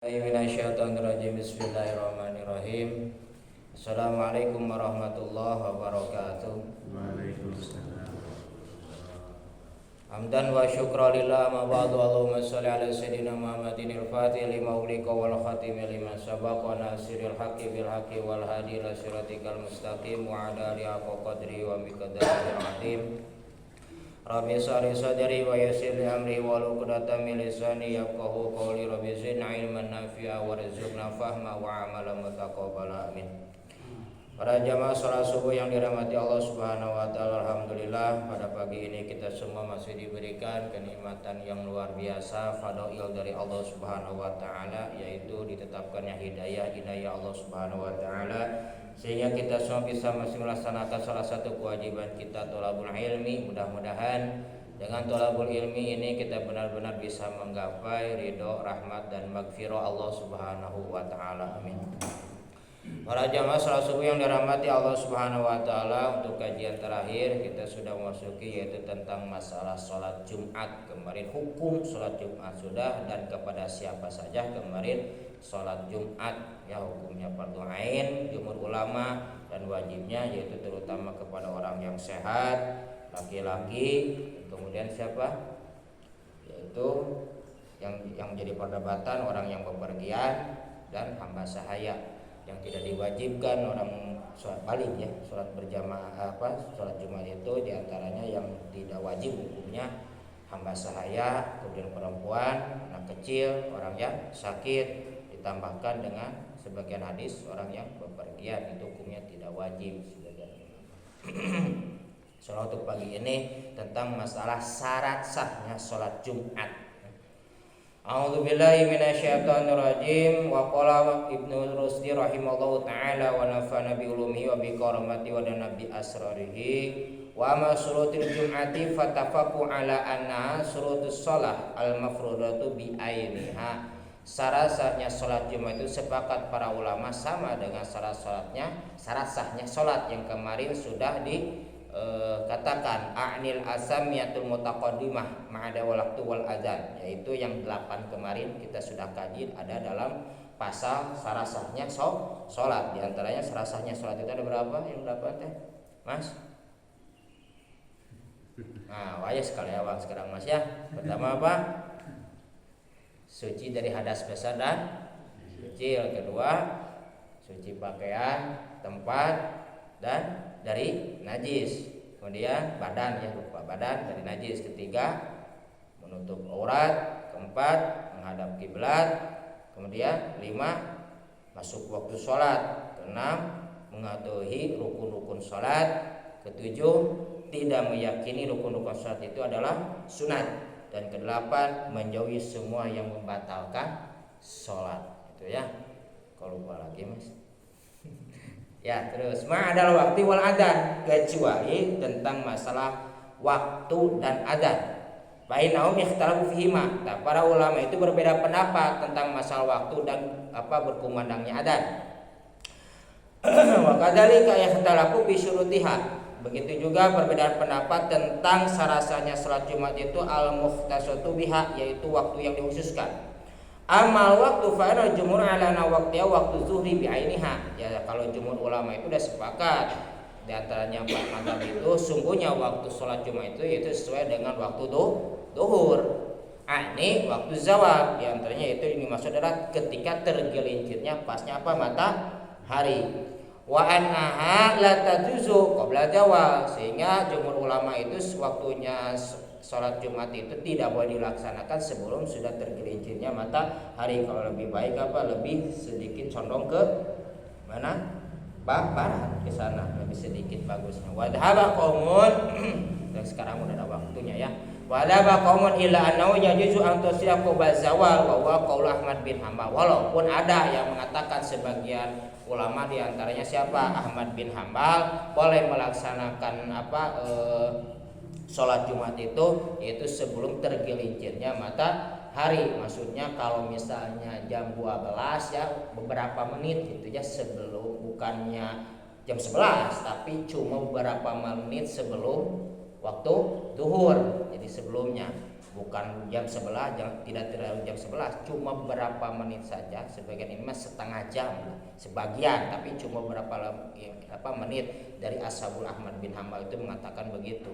Minasyaitonirrajim. Bismillahirrahmanirrahim. Assalamualaikum warahmatullahi wabarakatuh. Waalaikumsalam. Hamdan wa syukra lillah ma ba'du. Allahumma shalli ala sayyidina Muhammadin al-fatih lima ughliqa wal khatim lima sabaqa nasiril haqqi bil haqqi wal hadi ila siratikal mustaqim wa ala alihi qadri wa miqdaril azim. Rabbi shrah sadri wa yassir li amri wahlul 'uqdatam min lisani yafqahu qawli. Rabbi zidni ilman nafi'a warzuqna fahma wa amalan mutaqabbala. Amin. Para jamaah salat subuh yang dirahmati Allah Subhanahu wa taala, alhamdulillah pada pagi ini kita semua masih diberikan kenikmatan yang luar biasa, fadail dari Allah Subhanahu wa taala, yaitu ditetapkannya hidayah Allah Subhanahu wa taala, sehingga kita semua bisa masih melaksanakan salah satu kewajiban kita, thalabul ilmi. Mudah-mudahan dengan thalabul ilmi ini kita benar-benar bisa menggapai ridho, rahmat dan magfirah Allah Subhanahu wa taala. Amin. Para jamaah salat subuh yang dirahmati Allah Subhanahu wa taala, untuk kajian terakhir kita sudah memasuki yaitu tentang masalah salat Jumat. Kemarin hukum salat Jumat sudah, dan kepada siapa saja kemarin salat Jumat, ya hukumnya fardhu ain jumhur ulama, dan wajibnya yaitu terutama kepada orang yang sehat, laki-laki, kemudian siapa? Yaitu yang jadi perdebatan orang yang bepergian dan hamba sahaya. Yang tidak diwajibkan orang sholat balik, ya sholat berjamaah sholat Jumat itu diantaranya yang tidak wajib hukumnya hamba sahaya, kemudian perempuan, anak kecil, orang yang sakit, ditambahkan dengan sebagian hadis orang yang bepergian, itu hukumnya tidak wajib. Soal untuk pagi ini tentang masalah syarat sahnya sholat Jumat. A'udzubillahi minasyaitonirrajim. Wa qala Ibnu Rusdi rahimallahu taala wa nafa'ana bi ulumihi wa bi karamati wa dana bi asrarihi. Wa ma syurutul jum'ati fatafaqu ala anna syurutus shalah al mafrudatu bi ainiha. Syarat sahnya salat Jumat itu sepakat para ulama sama dengan syarat sahnya salat yang kemarin sudah katakan a'nil asamiyatul mutaqaddimah ma'ada walaqtu wal adzan, yaitu yang 8 kemarin kita sudah kaji ada dalam pasal syarat sahnya salat. Di antaranya syarat sahnya salat itu ada berapa? Yang 8 teh, Mas? Nah, wajah sekali awal sekarang Mas ya. Pertama apa? Suci dari hadas besar dan kecil. Kedua, suci pakaian, tempat, dan dari najis. Kemudian badan, ya lupa badan dari najis. Ketiga, menutup aurat. Keempat, menghadap kiblat. Kemudian 5, masuk waktu sholat. Keenam, mengetahui rukun-rukun sholat. Ketujuh, tidak meyakini rukun-rukun sholat itu adalah sunat. Dan kedelapan, menjauhi semua yang membatalkan sholat. Itu ya. Kalau lupa lagi Mas. Ya, terus ma'adal waktu wal adzan, kecuali tentang masalah waktu dan adzan. Bainahum ikhtalafu fihima. Nah, para ulama itu berbeda pendapat tentang masalah waktu dan berkumandangnya adzan. Wa kadzalika ikhtalafu fi syurutiha. Begitu juga perbedaan pendapat tentang syarat-syaratnya salat Jumat itu al-mukhtasatu biha, yaitu waktu yang dikhususkan. Amal waktu fa'al jumhur ala waqtiha waktu zuhri bi'ainiha. Ya, kalau jumhur ulama itu sudah sepakat di antaranya 4 mazhab itu sungguhnya waktu sholat Jumat itu yaitu sesuai dengan waktu duhur. Ini waktu zawal. Di antaranya itu ini maksud adalah ketika tergelincirnya pasnya matahari. Wa annaha la tajuzu qabla zawal, sehingga jumhur ulama itu waktunya sholat Jumat itu tidak boleh dilaksanakan sebelum sudah tergelincirnya matahari. Kalau lebih baik lebih sedikit condong ke mana? Barat, ke sana lebih sedikit bagusnya. Wa dhaba qaumun dan sekarang udah ada waktunya ya. Wa dhaba qaumun illa annahu yajuzu an tusira qabla zawal wa huwa qaul Ahmad bin Hambal. Walaupun ada yang mengatakan sebagian ulama di antaranya siapa? Ahmad bin Hambal boleh melaksanakan sholat Jumat itu yaitu sebelum tergelincirnya matahari. Maksudnya kalau misalnya jam 12 ya beberapa menit gitu ya sebelum, bukannya jam 11 tapi cuma beberapa menit sebelum waktu duhur. Jadi sebelumnya bukan jam 11, tidak terlalu jam 11, cuma beberapa menit saja. Sebagian ini setengah jam sebagian, tapi cuma beberapa menit. Dari Ashabul Ahmad bin Hambal itu mengatakan begitu,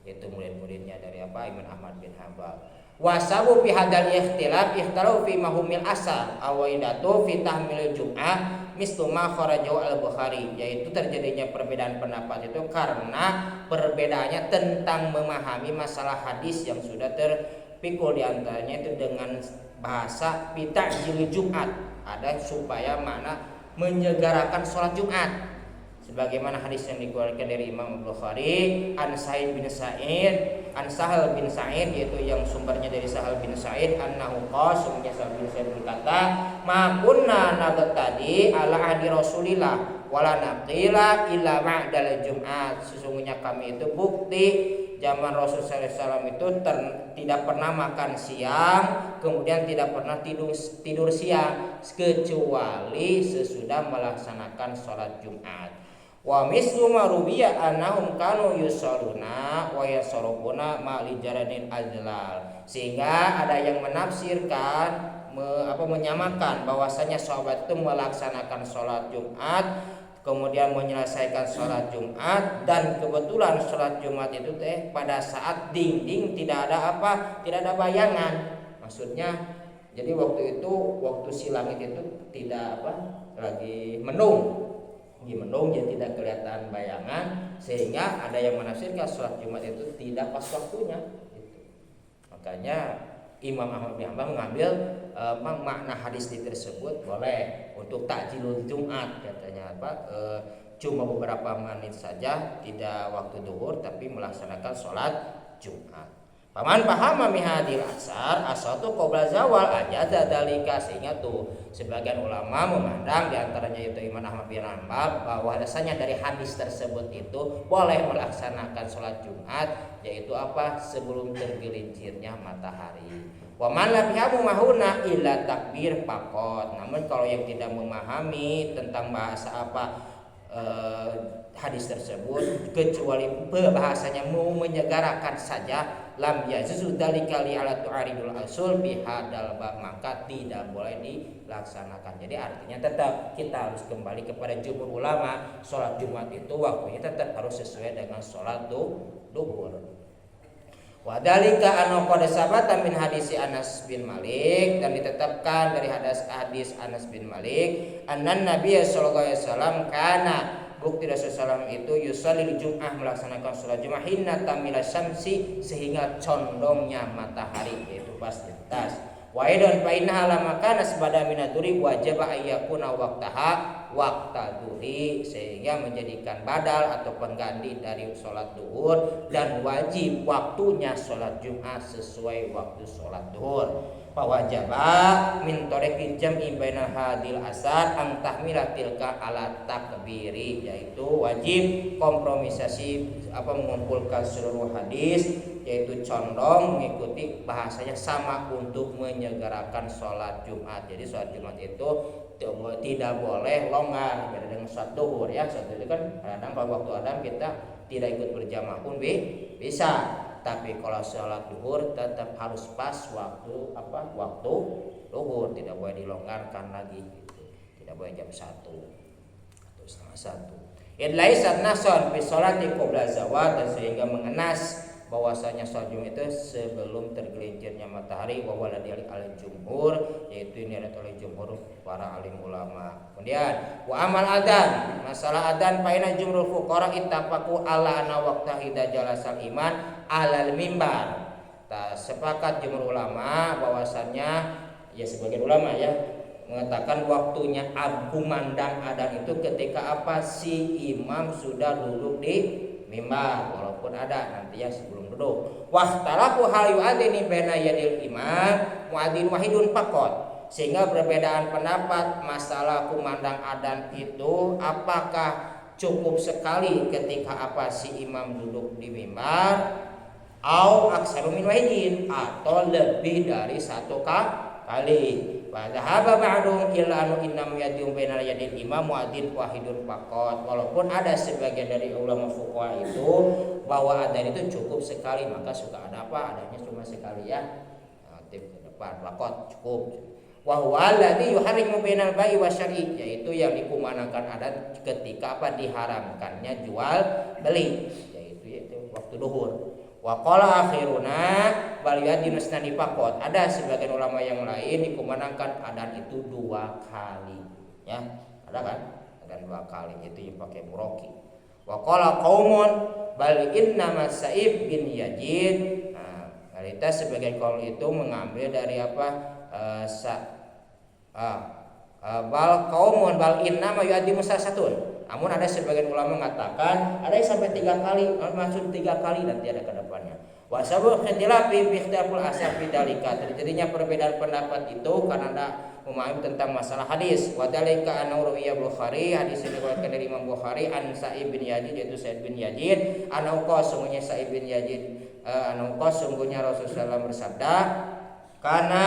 itu murid-muridnya dari Imam Ahmad bin Hambal. Wasabu fi hadal ikhtilaf ikhtalau fi mahumil asar awaidatu fi tahmil jum'ah mislu ma kharajahu al-Bukhari, yaitu terjadinya perbedaan pendapat itu karena perbedaannya tentang memahami masalah hadis yang sudah terpikul, diantaranya itu dengan bahasa fi ta'jil Jumat, ada supaya makna menyegerakan sholat Jumat, sebagaimana hadis yang dikeluarkan dari Imam Bukhari an Sa'id bin Sa'id an Sahal bin Sa'id, yaitu yang sumbernya dari Sahal bin Sa'id annahu qala, sungguhnya Sahal bin Sa'id berkata, ma kunna nabtadi ala ahdi Rasulillah wala naqila illa ba'dal Jum'at, sesungguhnya kami itu bukti zaman Rasul sallallahu alaihi wasallam itu tidak pernah makan siang, kemudian tidak pernah tidur siang kecuali sesudah melaksanakan sholat Jumat. Wa mislu marubiya annahum kanu yusalluna wa yasrubuna ma li jaranil azlal, sehingga ada yang menafsirkan menyamakan bahwasanya sahabat itu melaksanakan sholat Jumat, kemudian menyelesaikan sholat Jumat, dan kebetulan sholat Jumat itu pada saat dinding tidak ada bayangan. Maksudnya jadi waktu si langit itu tidak lagi mendung, jadi tidak kelihatan bayangan, sehingga ada yang menafsirkan sholat Jumat itu tidak pas waktunya gitu. Makanya Imam Ahmad bin Hambal mengambil makna hadis tersebut boleh untuk takjilul Jumat, katanya cuma beberapa menit saja, tidak waktu duhur tapi melaksanakan sholat Jumat. Paman paham mihadil asar asatu qabla zawal ajaza dalika, sehingga tuh sebagian ulama memandang diantaranya itu Imam Ahmad bin Hambal bahwa dasarnya dari hadis tersebut itu boleh melaksanakan sholat Jumat, yaitu sebelum tergelincirnya matahari. Wa man lam yafhamu mahuna illa takbir faqat. Namun kalau yang tidak memahami tentang bahasa hadis tersebut kecuali bahasanya mau menyegarakan saja, lam yajuzu dzalika li ala tu'aridul usul bihadal bab, maka tidak boleh dilaksanakan. Jadi artinya tetap kita harus kembali kepada jumhur ulama, sholat Jumat itu waktunya tetap harus sesuai dengan sholat duhur. Wa dzalika anna qad sabata min hadisi Anas bin Malik, dan ditetapkan dari hadis Anas bin Malik annan Nabi sallallahu alaihi wasallam kana, bukti Rasulullah SAW itu yusallil Jum'ah, melaksanakan sholat Jumat hinna tamila syamsi, sehingga condongnya matahari, yaitu pas di atas. Wa aidan fa innaha lamma kana sabada minaduri wajib ayyakuna waqtaha waqta duhri, sehingga menjadikan badal atau pengganti dari sholat duhur, dan wajib waktunya sholat Jumat sesuai waktu sholat duhur. Fawajaba min tariqil jam'i bainal hadil asar ang tahmila tilka ala takbiri, yaitu wajib kompromisasi mengumpulkan seluruh hadis, yaitu condong mengikuti bahasanya sama untuk menyegerakan sholat Jumat. Jadi sholat Jumat itu tidak boleh longgar beda dengan sholat duhur ya. Sholat duhur kan kadang kalau waktu adhan kita tidak ikut berjamaah pun bisa. Tapi kalau sholat duhur tetap harus pas waktu duhur, tidak boleh dilonggarkan lagi gitu. Tidak boleh jam 1 atau setengah 1. Idlaisat nason fi sholati qabla zawal, dan sehingga mengenas bahwasanya sholat Jumat itu sebelum tergelincirnya matahari, wa waladil al-jumhur, yaitu ini oleh jumhur para alim ulama. Kemudian wa amal adzan, masalah adzan paina jumhur fuqara ittafaqu ala anna waqta idza jalasal iman alal mimbar. Sepakat jumhur ulama bahwasannya ya sebagian ulama ya mengatakan waktunya kumandang adzan itu ketika si imam sudah duduk di mimbar, walaupun ada nanti ya sebelum duduk. Wahtalafu hal yu'adzini baina yadil imam muadzin wahidun faqat, sehingga perbedaan pendapat masalah kumandang adzan itu apakah cukup sekali ketika si imam duduk di mimbar, au aksaru min wahidin, atau lebih dari satu kali. Wa dhahaba ba'dhum illa anu innam yadum bainal yadil imam muadzin wahidun faqat. Walaupun ada sebagian dari ulama fuqaha itu bahwa adzan itu cukup sekali, maka suka ada apa? Adanya cuma sekali ya. Tip ke depan faqat cukup. Wa huwa alladzi yuharrimu bainal bai'i wasyar'i, yaitu yang dikumandangkan adzan ketika apa diharamkannya jual beli, yaitu waktu duhur. Wa qala akhiruna bal yadinu sunani faqat. Ada sebagian ulama yang lain dikumandangkan adzan itu 2 kali ya. Ada kan? Adzan 2 kali itu yang pakai muroki. Wa qala qaumun bal inna Sa'ib bin Yazid. Nah, kita sebagian kaum itu mengambil dari apa? Bal qaumun bal inna ma yu'addimu sasatun. Namun ada sebagian ulama mengatakan ada yang sampai 3 kali, maksud 3 kali nanti ada ke depannya. Wa sabu ikhtilafi bi ikhtilafil asar fi dalika. Terjadinya perbedaan pendapat itu karena ada memahami tentang masalah hadis. Wa dalika an Rawiya Bukhari, hadis ini diriwayatkan dari Imam Bukhari an Sa'ib bin Yazid, yaitu Sa'id bin Yazid, anauqa sungguhnya Sa'id bin Yazid, anauqa sungguhnya Rasulullah bersabda, karena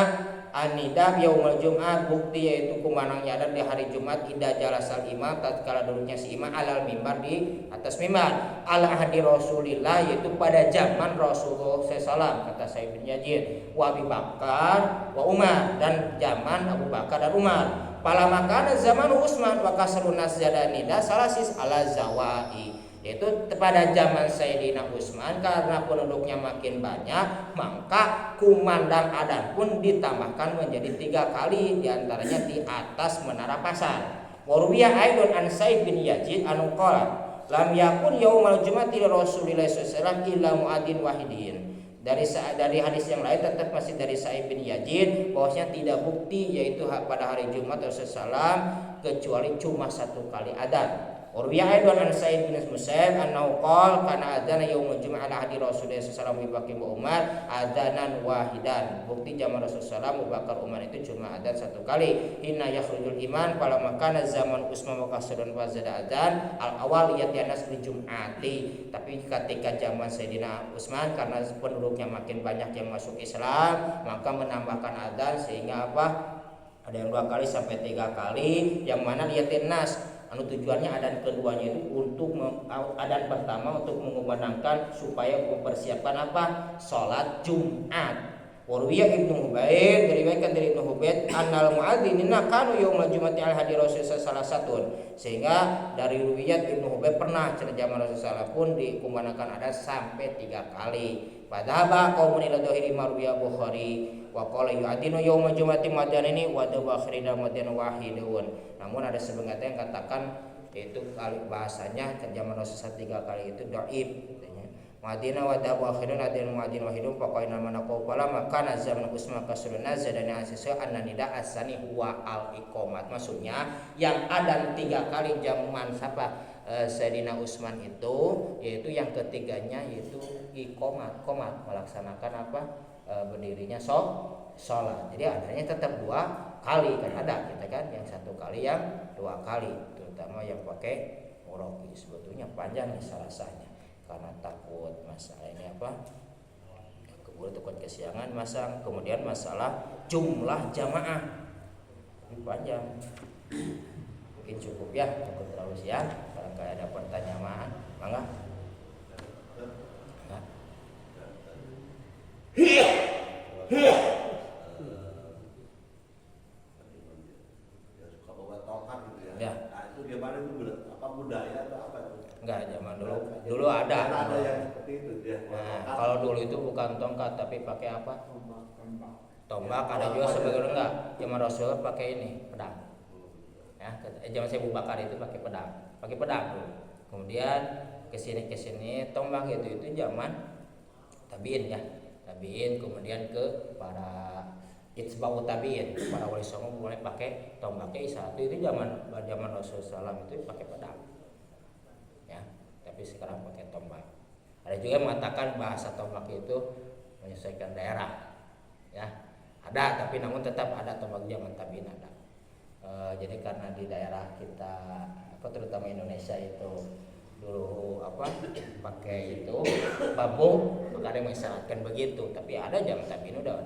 anidab yaumul Jum'ah, bukti yaitu kumandangnya adzan di hari Jumat idza jalasal imam, tatkala duduknya si imam alal mimbar di atas mimbar, ala ahdi Rasulillah, yaitu pada zaman Rasulullah SAW, kata Sa'id bin Yazid, wa Abi Bakar wa Umar, dan zaman Abu Bakar dan Umar. Pala makana zaman Utsman wa kasrun nas zadanida salasis ala zawai, yaitu pada zaman Sayyidina Utsman karena penduduknya makin banyak, maka kumandang adzan pun ditambahkan menjadi 3 kali, diantaranya di atas menara pasar. Warwiya aidon an Sa'id bin Yazid anu qala lam yakun yaumal jumati Rasulillah sallallahu alaihi wasallam illa muadzin wahidin. Dari hadis yang lain tetap masih dari Sa'id bin Yazid bahwasanya tidak bukti yaitu pada hari Jumat Rasulullah SAW kecuali cuma 1 kali adzan. Urwiya aidan an Sa'id bin Musayyib annahu qala kana adzana yaumul jum'ah ala hadi Rasulullah sallallahu alaihi wasallam wa Umar adzanan wahidan. Bukti zaman Rasulullah Abu Bakar Umar itu cuma adzan 1 kali. Inna yakhrujul iman fala makana zaman Utsman wa kasrun wa zada adzan al awal yatianas li jum'ati. Tapi ketika zaman Sayyidina Utsman karena penduduknya makin banyak yang masuk Islam, maka menambahkan adzan sehingga apa? Ada yang 2 kali sampai 3 kali, yang mana yatianas anu tujuannya adzan keduanya itu untuk adzan pertama untuk mengumandangkan supaya mempersiapkan apa? Salat Jumat. Warwiya Ibnu Hubaid, diriwayatkan dari Ibnu Hubaid annal muadzinina kanu yaumul jumati al hadi Rasulullah salah satun, sehingga dari riwayat Ibnu Hubaid pernah pada zaman Rasulullah pun dikumandangkan adzan sampai 3 kali. Padahal qaumun ila dhahiri marwiya Bukhari wa qala yu'adinu yaumul jumati muadzan ini wa dawakhirina muadzan wahidun. Namun ada sebagian yang katakan itu kali bahasanya ke zaman Rasulullah 3 kali itu dhaif. Madinah wa dawakhirun adin muadzin wahidun paqaina manaqu qala maka zaman Utsman kasrun nazadani asisa annanida asani huwa al iqamat. Maksudnya yang adzan 3 kali zaman siapa? Sayyidina Utsman itu, yaitu yang ketiganya yaitu iqamat, melaksanakan apa? Berdirinya sholat. Jadi adanya tetap 2 kali kan ada kita kan, yang 1 kali yang 2 kali, terutama yang pakai muroki. Sebetulnya panjang nih salasanya karena takut masalah ini apa? Keburu takut kesiangan masang, kemudian masalah jumlah jamaah ini panjang. Mungkin cukup ya, cukup terlalu siang. Kalau ada pertanyaan, mangga. Ya. Itu gimana itu apa budaya atau apa itu? Enggak, zaman dulu ada yang seperti itu dia. Nah, kalau dulu itu bukan tongkat tapi pakai apa? Tombak. Ada juga sebagian enggak. Zaman Rasul pakai ini, pedang. Ya, zaman saya Abu Bakar itu pakai pedang dulu. Kemudian kesini tombak itu zaman tabiin ya. Tabiin kemudian ke para itba'ut tabiin, para wali songo mulai pakai tombaknya satu itu zaman Rasulullah SAW itu pakai pedang. Ya, tapi sekarang pakai tombak. Ada juga yang mengatakan bahasa tombak itu menyesuaikan daerah. Ya, ada tapi namun tetap ada tombak zaman tabiin ada. Jadi karena di daerah kita terutama Indonesia itu dulu pakai itu babung, maka ada yang mengisyaratkan begitu, tapi ada zaman tabiin udah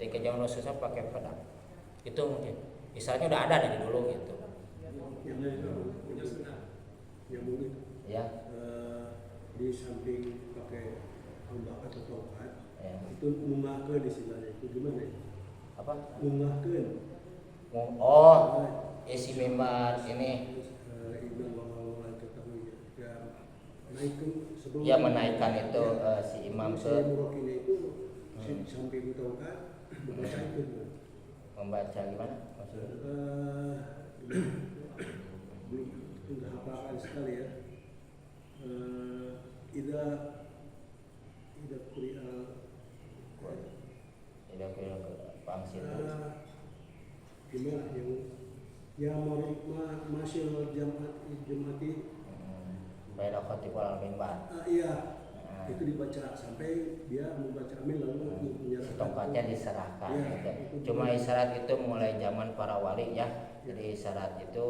ketika zaman Rasulullah pakai pedang. Itu mungkin isyaratnya udah ada dari dulu gitu. Yang punya senar, nyambung itu. Ya. Di samping pakai tombak atau tongkat, Ya. itu mungahkeun istilahnya itu gimana ya? Apa? Mungahkeun. Oh, isi mimbar ini. Imam bahwa ketahui ya naikkan sebelum. Ya menaikkan itu si imam ke murokin itu samping tongkat membaca itu. membaca gimana? Maksudnya? Belum sudah hafalan sekali ya. Ida kurial Tidak kira ke pangsil. gimana yang masih jemati Baik khotib wal mimbar. iya itu dibaca sampai dia membaca amin lalu menyerahkan Tongkatnya diserahkan. Ya, Gitu. Cuma isyarat itu mulai zaman para wali ya. Jadi isyarat itu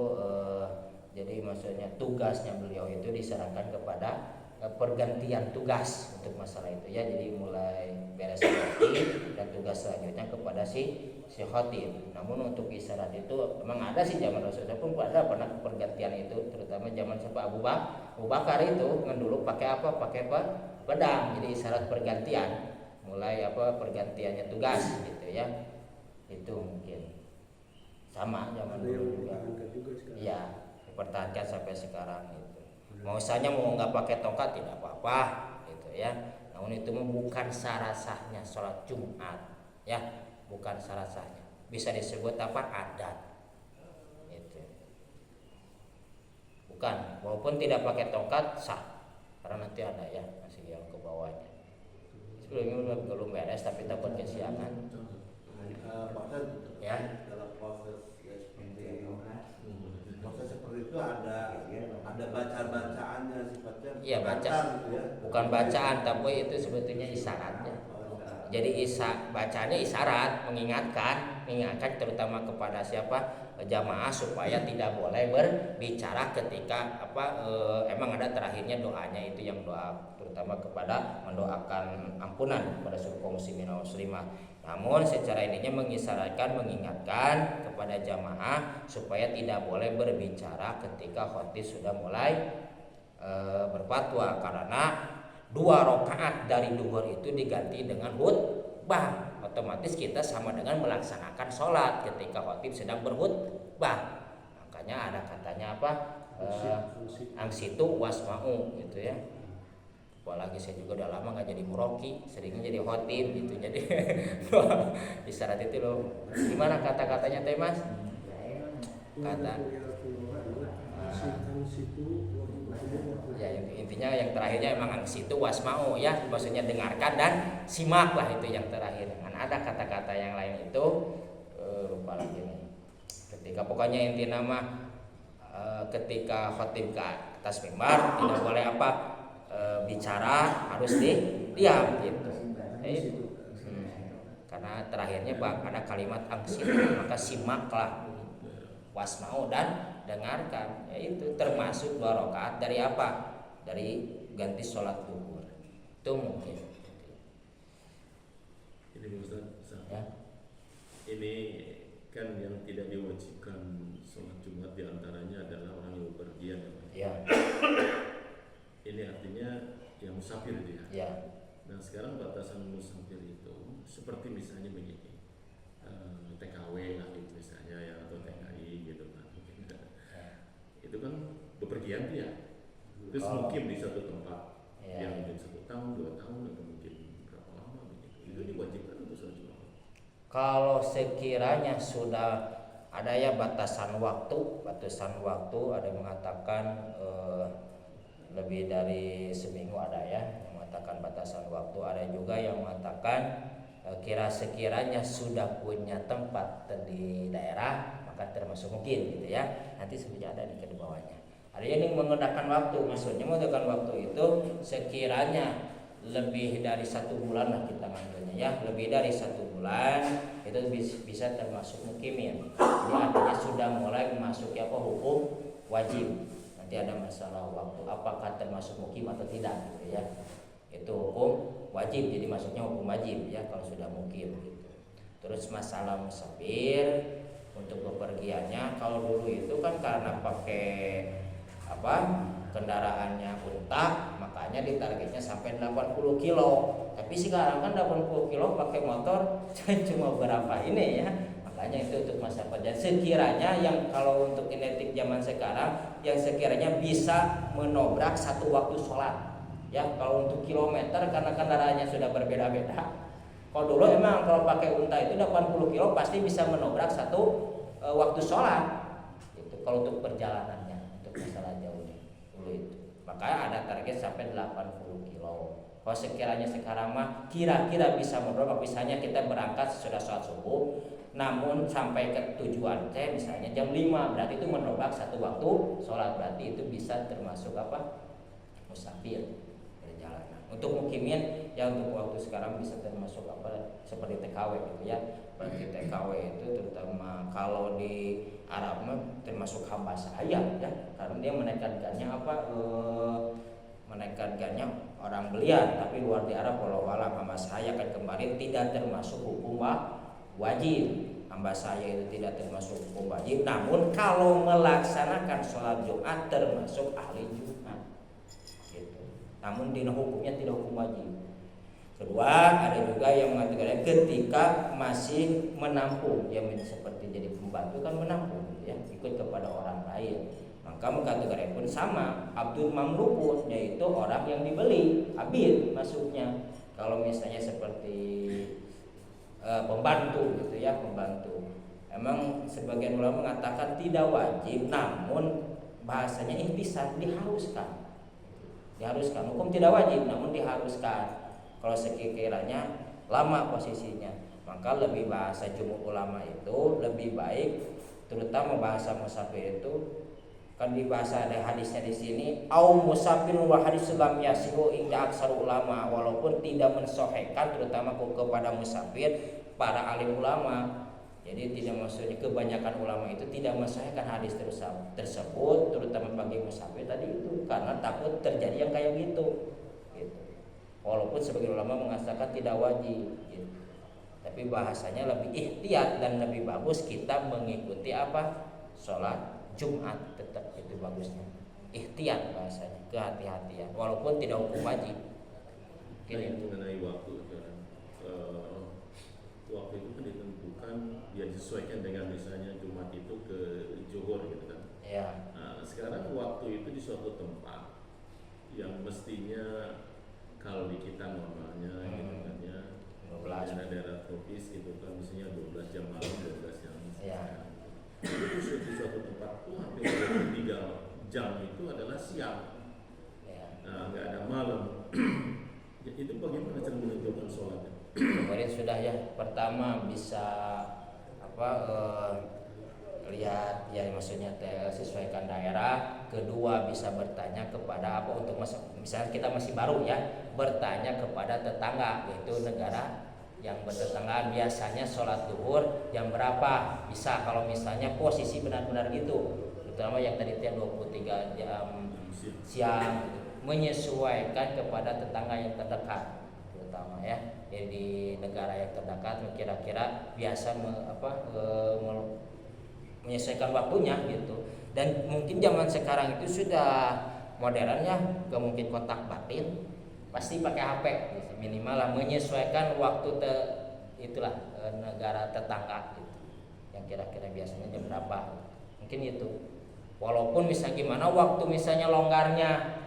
jadi maksudnya tugasnya beliau itu diserahkan kepada pergantian tugas untuk masalah itu ya. Jadi mulai beres khotib dan tugas selanjutnya kepada si khotib. Namun untuk isyarat itu memang ada sih zaman Rasulullah pun ada pernah pergantian itu, terutama zaman sampai Abu Bakar itu kan dulu pakai apa? Pakai pedang. Jadi isyarat pergantian, mulai pergantiannya tugas gitu ya. Itu mungkin sama zaman ada yang dulu juga. mempertahankan juga sekarang. Iya, dipertahankan sampai sekarang gitu. Mau misalnya mau nggak pakai tongkat tidak apa-apa gitu ya. Namun itu bukan syarat sahnya sholat Jumat ya, bukan syarat sahnya. Bisa disebut apa? Adat. Gitu. Bukan, walaupun tidak pakai tongkat sah. Karena nanti ada ya masih yang ke bawahnya. Sebelumnya belum beres tapi takut kesiangan. Bahkan Ya. dalam proses ya seperti proses seperti itu ada bacaan-bacaannya sifatnya. Iya baca, gitu ya. bukan bacaan tapi itu sebetulnya isyaratnya. Jadi bacaannya isyarat, mengingatkan terutama kepada siapa jamaah supaya tidak boleh berbicara ketika emang ada terakhirnya doanya itu yang doa terutama kepada mendoakan ampunan kepada seluruh kaum muslimin dan muslimah. Namun secara ininya mengingatkan kepada jamaah supaya tidak boleh berbicara ketika khotib sudah mulai berfatwa karena 2 rakaat dari duhur itu diganti dengan khutbah. Otomatis kita sama dengan melaksanakan sholat ketika khotib sedang berkhutbah. Makanya ada katanya apa? Angsitu wasma'u gitu ya. Apalagi saya juga udah lama nggak jadi muroki, seringnya jadi khotib gitu. Jadi isyarat itu loh. Gimana kata-katanya teh Mas? Kata ya intinya yang terakhirnya emang angsitu wasma'u ya, maksudnya dengarkan dan simak lah itu yang terakhir. Kan ada kata-kata yang lain itu lupa lagi nih. Ketika pokoknya inti nama ketika khotib ke atas mimbar tidak boleh bicara, harus diam gitu. Karena terakhirnya ada kalimat angsit, maka simaklah wasma'u dan dengarkan. Itu termasuk 2 rakaat dari apa? Dari ganti sholat duhur. Itu mungkin. Ini Ustaz, Ya. ini kan yang tidak diwajibkan sholat Jumat diantaranya adalah orang yang bepergian. Ya. Ini artinya yang musafir itu ya. Ya. Nah sekarang batasan musafir itu seperti misalnya begini, TKW lah gitu misalnya ya, atau TKI gitu kan. Itu kan bepergian dia. Terus mungkin di satu tempat yang mungkin 1 tahun, 2 tahun atau mungkin berapa lama begitu. Itu diwajibkan untuk sholat Jumat. Kalau sekiranya sudah ada ya batasan waktu ada yang mengatakan lebih dari seminggu ada ya yang mengatakan batasan waktu, ada juga yang mengatakan sekiranya sudah punya tempat di daerah maka termasuk mungkin gitu ya. Nanti sebenarnya ada di bawahnya. Ada yang menggunakan waktu, maksudnya menggunakan waktu itu sekiranya lebih dari 1 bulan lah kita ngambilnya ya, lebih dari 1 bulan itu bisa termasuk mukimin. Jadi artinya sudah mulai memasuki hukum wajib. Nanti ada masalah waktu apakah termasuk mukim atau tidak gitu ya. Itu hukum wajib, jadi maksudnya hukum wajib ya kalau sudah mukim gitu. Terus masalah musafir untuk bepergiannya, kalau dulu itu kan karena pakai kendaraannya unta, makanya ditargetnya sampai 80 kilo. Tapi sekarang kan 80 kilo pakai motor cuma berapa ini ya. Makanya itu untuk masa perjalanan. Sekiranya yang kalau untuk kinetik zaman sekarang yang sekiranya bisa menobrak satu waktu sholat. Ya, kalau untuk kilometer karena kendaraannya sudah berbeda-beda. Kalau dulu emang kalau pakai unta itu 80 kilo pasti bisa menobrak satu waktu sholat. Itu kalau untuk perjalanannya, untuk masalah jauhnya dulu itu. Makanya ada target sampai 80 kilo. Kalau sekiranya sekarang mah kira-kira bisa menobrak, misalnya kita berangkat sudah sholat subuh, namun sampai ke tujuan misalnya jam 5, berarti itu menobrak satu waktu sholat, berarti itu bisa termasuk musafir perjalanan. Untuk mukimin ya untuk waktu sekarang bisa termasuk seperti TKW gitu ya. Berarti TKW itu terutama kalau di Arab termasuk hamba sahaya ya, karena dia menekankannya menekankannya orang belian, tapi luar di Arab walau alam hamba sahaya kan kemarin tidak termasuk hukum wajib. Hamba sahaya itu tidak termasuk hukum wajib, namun kalau melaksanakan sholat Jumat termasuk ahli Jumat gitu. Namun dina hukumnya tidak hukum wajib. Kedua, ada juga yang mengatakan ketika masih menampung, ya seperti jadi pembantu kan menampung ya, ikut kepada orang lain. Maka kategori pun sama, abdul mamlukun, yaitu orang yang dibeli, abid masuknya. Kalau misalnya seperti pembantu gitu ya, pembantu. Emang sebagian ulama mengatakan tidak wajib, namun bahasanya ihtisan, diharuskan. Diharuskan, hukum tidak wajib namun diharuskan. Kalau sekiranya lama posisinya, maka lebih bahasa jumhur ulama itu lebih baik, terutama bahasa musafir itu kan di bahasa ada hadisnya di sini, au musafirun wa hadis lam yasihu inda aksar ulama, walaupun tidak mensohhikan terutama kepada musafir para alim ulama. Jadi tidak maksudnya kebanyakan ulama itu tidak mensohhikan hadis tersebut terutama bagi musafir tadi itu karena takut terjadi yang kayak gitu. Walaupun sebagian ulama mengatakan tidak wajib gitu. Tapi bahasanya lebih ihtiyat dan lebih bagus kita mengikuti sholat Jumat, tetap itu bagusnya. Ihtiyat bahasanya, kehati-hatian walaupun tidak hukum wajib. Yang mengenai waktu waktu itu kan ditentukan dia disesuaikan dengan misalnya Jumat itu ke Zuhur gitu kan. Ya. Nah, sekarang waktu itu di suatu tempat yang mestinya kalau di kita normalnya gitu kan ya, daerah tropis gitu kan, misalnya 12 jam malam, 12 jam siang. Itu di suatu tempat tuh hampir 23 jam itu adalah siang. Nah, nggak ada malam. Itu bagaimana cara menentukan sholatnya? Kemarin sudah ya, pertama bisa lihat ya maksudnya sesuaikan daerah. Kedua bisa bertanya kepada untuk misalnya kita masih baru ya, bertanya kepada tetangga, yaitu negara yang bertetanggaan. Biasanya sholat zuhur jam berapa, bisa kalau misalnya posisi benar-benar gitu, terutama yang tadi 23 jam siang, menyesuaikan kepada tetangga yang terdekat terutama ya. Jadi di negara yang terdekat kira-kira biasa menyesuaikan waktunya gitu. Dan mungkin zaman sekarang itu sudah modern ya, gak mungkin kontak batin, pasti pakai HP gitu. Minimal lah menyesuaikan waktu negara tetangga gitu, yang kira-kira biasanya jam berapa, mungkin itu. Walaupun misalnya gimana waktu misalnya longgarnya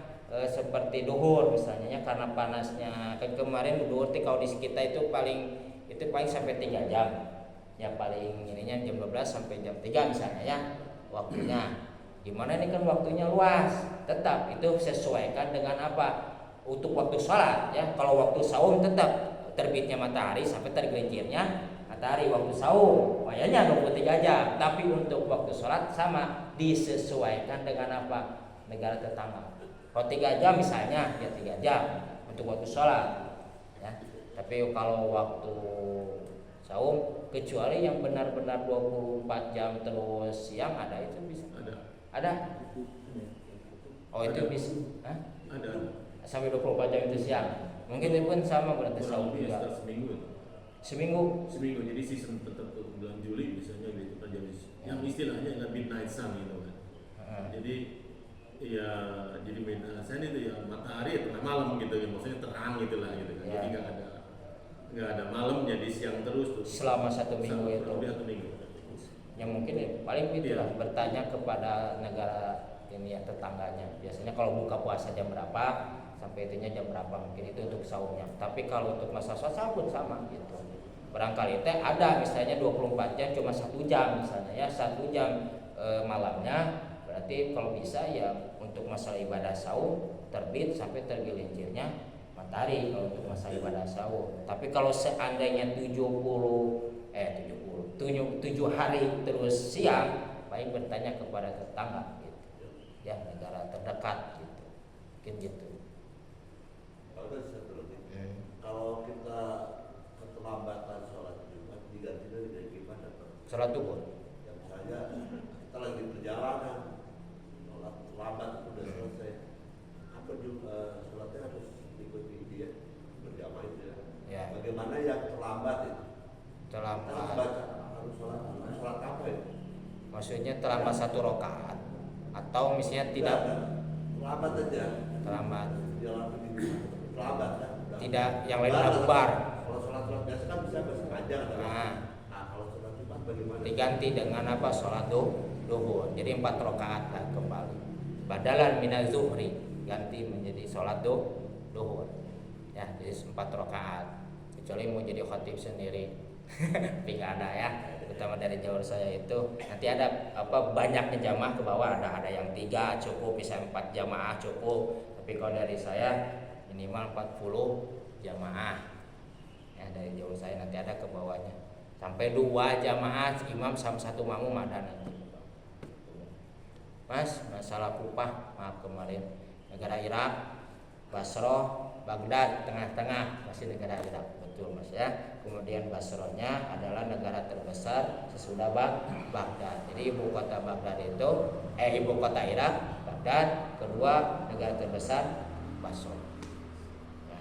seperti duhur misalnya karena panasnya kan kemarin duhur kalau di kita itu paling sampai 3 jam ya, paling ininya jam 12 sampai jam 3 misalnya ya waktunya. Gimana ini kan waktunya luas, tetap itu sesuaikan dengan untuk waktu sholat ya. Kalau waktu saum tetap terbitnya matahari sampai tergelincirnya matahari waktu saum, wayanya 23 jam. Tapi untuk waktu sholat sama, disesuaikan dengan negara tetangga. Kalau 3 jam misalnya ya 3 jam untuk waktu sholat ya. Tapi kalau waktu saum, kecuali yang benar-benar 24 jam terus siang ada, itu bisa. Ada. Oh itu bisa. Hah? Ada. Sampai 24 jam itu siang. Mungkin itu pun sama berarti saum juga. seminggu. Jadi season tertentu bulan Juli misalnya gitu kan, jadi yang istilahnya midnight sun gitu kan. Jadi ya jadi midnight sun itu ya matahari ya tengah malam gitu ya, maksudnya terang gitulah gitu kan. Jadi nggak ada malam, jadi siang terus tuh Selama 1 minggu itu. Lebih 1 minggu. Yang mungkin ya, paling itulah bertanya kepada negara ini ya, tetangganya. Biasanya kalau buka puasa jam berapa sampai itunya jam berapa, mungkin itu untuk sahurnya. Tapi kalau untuk masa sholat pun sama gitu. Barangkali teh ada misalnya 24 jam cuma 1 jam misalnya ya, 1 jam malamnya. Berarti kalau bisa ya untuk masalah ibadah sahur terbit sampai tergelincirnya matahari kalau untuk masa ibadah sahur. Tapi kalau seandainya 7 hari terus siang, baik bertanya kepada tetangga gitu. Ya, negara terdekat gitu. Mungkin gitu. Kalau kita keterlambatan sholat Jumat diganti dari gimana Pak? Sholat duhur. Ya misalnya kita lagi perjalanan, sholat lambat udah selesai, apa juga sholatnya harus ikuti dia berjamaah itu ya? Ya. Bagaimana yang terlambat itu? Terlambat. Kita baca harus sholat apa ya? Maksudnya terlambat 1 rakaat atau misalnya tidak terlambat aja. terlambat. Jalan begini terlambat kan? Tidak, yang lain udah bubar. Kalau sholat biasa kan bisa panjang kan? Nah, Kalau sholat Jumat bagaimana? diganti dengan apa? Sholat duhur. Jadi 4 rakaat lah kembali. Badalan minaz zuhri, ganti menjadi sholat duhur. Ya, jadi 4 rakaat. Kecuali mau jadi khatib sendiri. Tapi nggak ada ya, terutama dari jalur saya itu nanti ada apa banyaknya jamaah ke bawah, ada yang 3 cukup, bisa 4 jamaah cukup. Tapi kalau dari saya minimal 40 jamaah ya, dari jalur saya nanti ada ke bawahnya sampai 2 jamaah imam sama 1 makmum ada nanti. Mas, masalah Kufah, maaf kemarin negara Irak, Basroh, Baghdad tengah-tengah masih negara Irak, betul Mas ya. Kemudian Basrohnya adalah negara terbesar sesudah Baghdad. Jadi ibu kota Baghdad itu ibu kota Irak, Baghdad, kedua negara terbesar Basroh. Ya.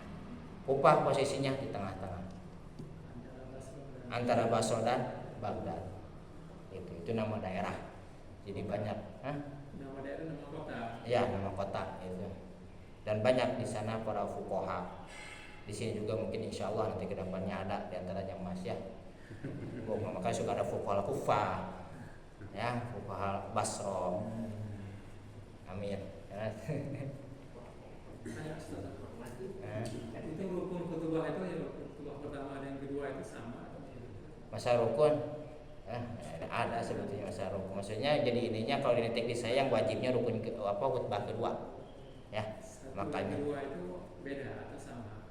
Kufah posisinya di tengah-tengah antara Basroh dan Baghdad. Itu nama daerah. Jadi banyak. Nama daerah, nama kota. Ya, nama kota itu. Dan banyak di sana para fuqaha. Di sini juga mungkin insya Allah nanti kedepannya ada di antaranya Mas ya. Makanya suka ada fuqaha Kufah, ya fuqaha Basroh. Amin. Itu rukun khutbah itu ya, khutbah pertama dan yang kedua itu sama. Masa rukun ada sebetulnya masa rukun. Maksudnya jadi ininya kalau di di saya yang wajibnya rukun khutbah kedua. Ya, makanya. Kedua itu beda atau sama?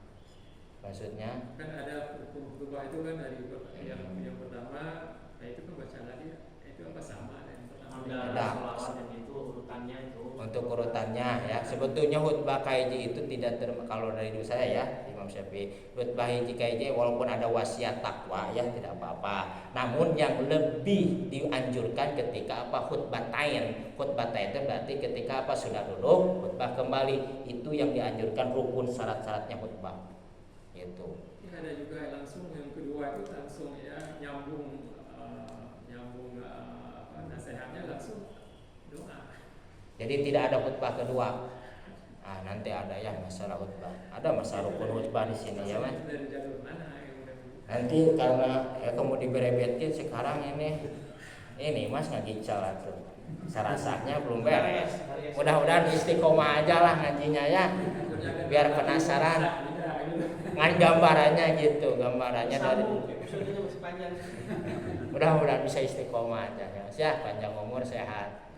Maksudnya Kan ada rukun khutbah itu kan dari yang pertama, itu kan baca tadi itu apa sama yang pertama? Ada. Itu urutannya itu. Untuk urutannya ya, sebetulnya khutbah kaiji itu tidak kalau dari dulu saya ya Imam Syafi'i, khutbah kaiji walaupun ada wasiat takwa ya tidak apa-apa. Namun yang lebih dianjurkan ketika apa khutbah tain. Khutbah tain itu berarti ketika apa sudah duduk khutbah kembali, itu yang dianjurkan rukun syarat-syaratnya khutbah. Itu. Ya, ada juga langsung yang kedua itu langsung ya nyambung nasihatnya langsung doa. Jadi tidak ada khutbah kedua. Nanti ada ya masalah khutbah. Ada masalah rukun khutbah di sini ya Mas. Dari jalur mana Nanti karena kamu diberebetkin sekarang ini Mas ngagical tuh. Sarasanya belum beres. Mudah-mudahan istiqomah aja lah ngajinya ya. Biar penasaran. Ngan gambarannya gitu, gambarannya dari mudah-mudahan bisa istiqomah aja ya Mas ya, panjang umur sehat.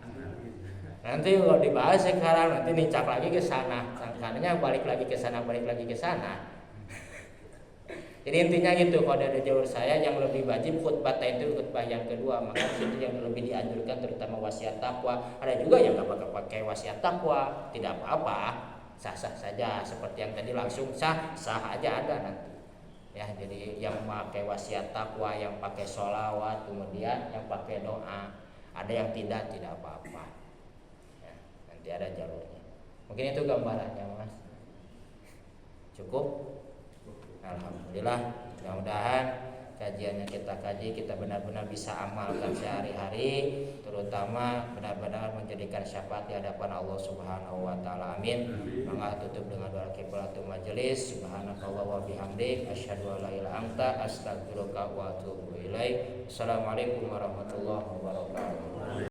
Nanti kalau dibahas sekarang nanti nicak lagi ke sana, sangkanya balik lagi ke sana. Jadi intinya gitu, kalau dari jalur saya yang lebih wajib khutbah itu khutbah yang kedua, maka itu yang lebih dianjurkan terutama wasiat takwa. Ada juga yang nggak pakai wasiat takwa, tidak apa-apa, sah-sah saja seperti yang tadi langsung sah aja ada nanti. Ya, jadi yang pakai wasiat takwa, yang pakai sholawat, kemudian yang pakai doa, ada yang tidak apa-apa. Nanti ada jalurnya. Mungkin itu gambarannya Mas. Cukup? Alhamdulillah. Mudah-mudahan kajian yang kita kaji kita benar-benar bisa amalkan sehari-hari, terutama benar-benar menjadikan syafaat di hadapan Allah Subhanahu wa taala. Amin. Maka tutup dengan doa kifaratul majelis. Subhanakallah wa bihamdik asyhadu an la ilaha illa anta astaghfiruka wa atubu ilaik. Assalamualaikum warahmatullahi wabarakatuh.